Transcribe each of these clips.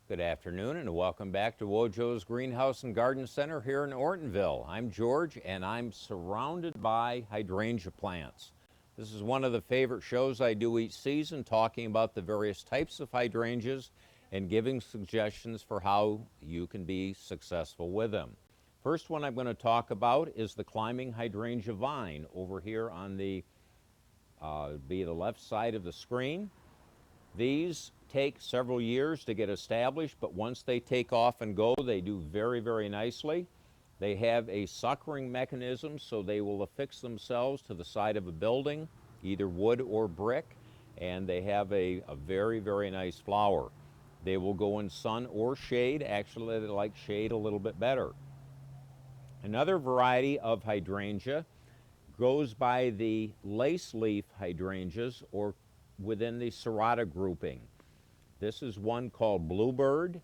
Good afternoon and welcome back to Wojo's Greenhouse and Garden Center here in Ortonville. I'm George and I'm surrounded by hydrangea plants. This is one of the favorite shows I do each season, talking about the various types of hydrangeas and giving suggestions for how you can be successful with them. First one I'm going to talk about is the climbing hydrangea vine over here on the left side of the screen. These take several years to get established, but once they take off and go, they do very, very nicely. They have a suckering mechanism, so they will affix themselves to the side of a building, either wood or brick, and they have a very, very nice flower. They will go in sun or shade. Actually, they like shade a little bit better. Another variety of hydrangea goes by the lace leaf hydrangeas, or within the serrata grouping. This is one called Bluebird.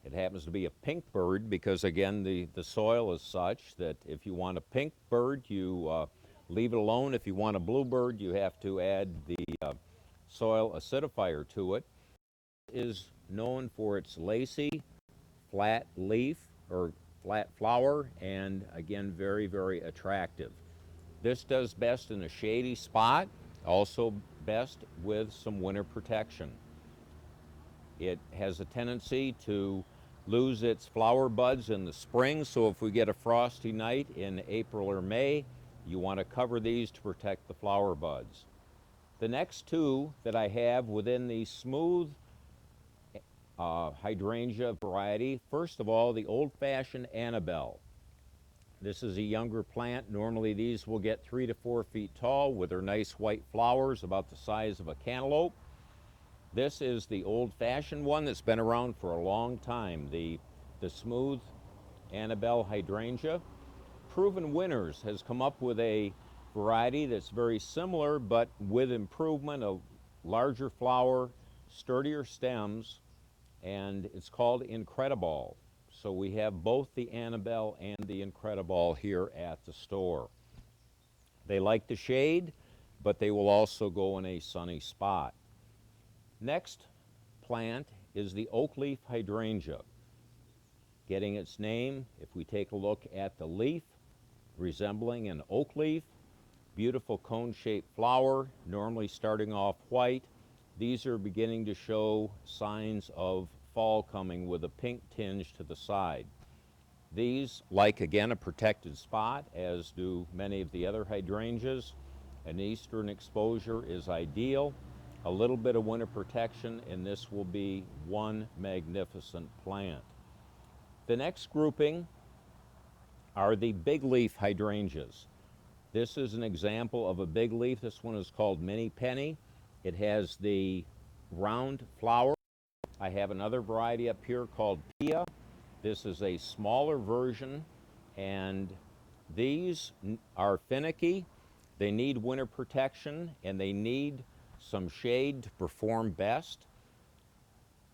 It happens to be a pink bird because, again, the soil is such that if you want a pink bird, you leave it alone. If you want a bluebird, you have to add the soil acidifier to it. It is known for its lacy, flat leaf or flat flower, and again, very, very attractive. This does best in a shady spot, also best with some winter protection. It has a tendency to lose its flower buds in the spring, so if we get a frosty night in April or May, you want to cover these to protect the flower buds. The next two that I have within the smooth hydrangea variety, first of all, the old-fashioned Annabelle. This is a younger plant. Normally these will get 3 to 4 feet tall with their nice white flowers about the size of a cantaloupe. This is the old-fashioned one that's been around for a long time, the smooth Annabelle hydrangea. Proven Winners has come up with a variety that's very similar but with improvement of larger flower, sturdier stems, and it's called Incrediball. So we have both the Annabelle and the Incrediball here at the store. They like the shade, but they will also go in a sunny spot. Next plant is the oak leaf hydrangea. Getting its name, if we take a look at the leaf, resembling an oak leaf, beautiful cone-shaped flower, normally starting off white. These are beginning to show signs of fall coming with a pink tinge to the side. These like, again, a protected spot, as do many of the other hydrangeas. An eastern exposure is ideal. A little bit of winter protection, and this will be one magnificent plant. The next grouping are the big leaf hydrangeas. This is an example of a big leaf. This one is called Mini Penny. It has the round flower. I have another variety up here called Pia. This is a smaller version, and these are finicky. They need winter protection, and they need some shade to perform best.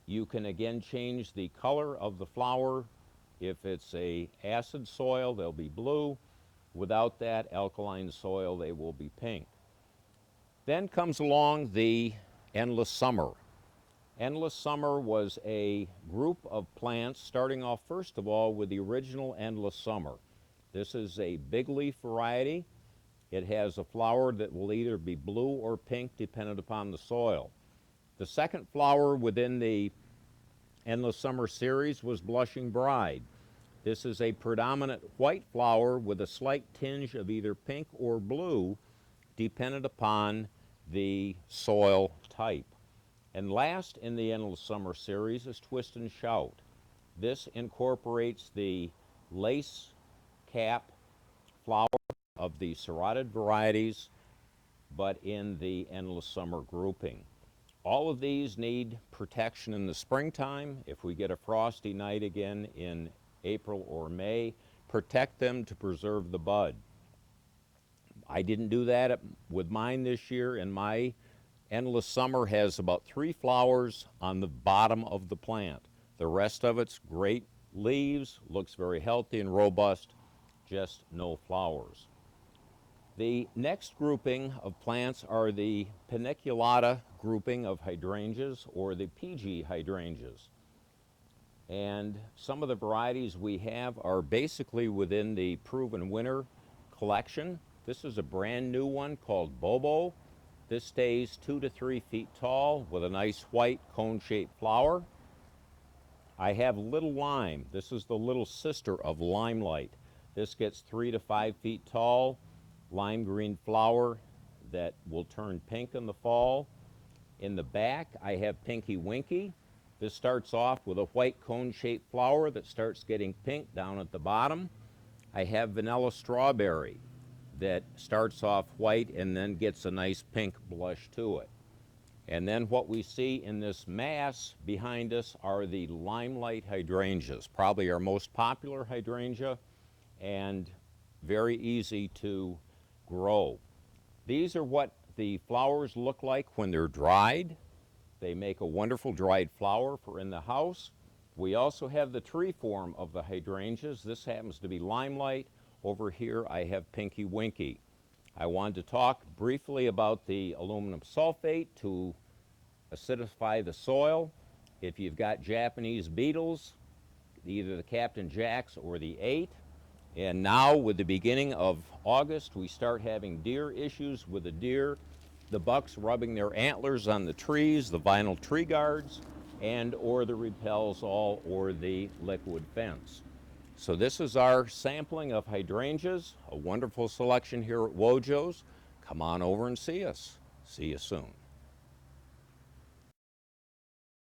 You can again change the color of the flower. If it's a acid soil, they'll be blue. Without that alkaline soil, they will be pink. Then comes along the Endless Summer. Endless Summer was a group of plants starting off first of all with the original Endless Summer. This is a big leaf variety. It has a flower that will either be blue or pink depending upon the soil. The second flower within the Endless Summer series was Blushing Bride. This is a predominant white flower with a slight tinge of either pink or blue dependent upon the soil type. And last in the Endless Summer series is Twist and Shout. This incorporates the lace cap flower of the serrated varieties, but in the Endless Summer grouping. All of these need protection in the springtime. If we get a frosty night again in April or May, protect them to preserve the bud. I didn't do that with mine this year, and my Endless Summer has about 3 flowers on the bottom of the plant. The rest of it's great leaves, looks very healthy and robust, just no flowers. The next grouping of plants are the paniculata grouping of hydrangeas, or the PG hydrangeas. And some of the varieties we have are basically within the Proven Winner collection. This is a brand new one called Bobo. This stays 2 to 3 feet tall with a nice white cone-shaped flower. I have Little Lime. This is the little sister of Limelight. This gets 3 to 5 feet tall, lime green flower that will turn pink in the fall. In the back, I have Pinky Winky. This starts off with a white cone-shaped flower that starts getting pink down at the bottom. I have Vanilla Strawberry that starts off white and then gets a nice pink blush to it. And then what we see in this mass behind us are the Limelight hydrangeas, probably our most popular hydrangea and very easy to grow. These are what the flowers look like when they're dried. They make a wonderful dried flower for in the house. We also have the tree form of the hydrangeas. This happens to be Limelight. Over here I have Pinky Winky. I wanted to talk briefly about the aluminum sulfate to acidify the soil. If you've got Japanese beetles, either the Captain Jacks or the 8, and now with the beginning of August, we start having deer issues with the deer, the bucks rubbing their antlers on the trees, the vinyl tree guards, and or the repels all or the liquid fence. So this is our sampling of hydrangeas, a wonderful selection here at Wojo's. Come on over and see us. See you soon.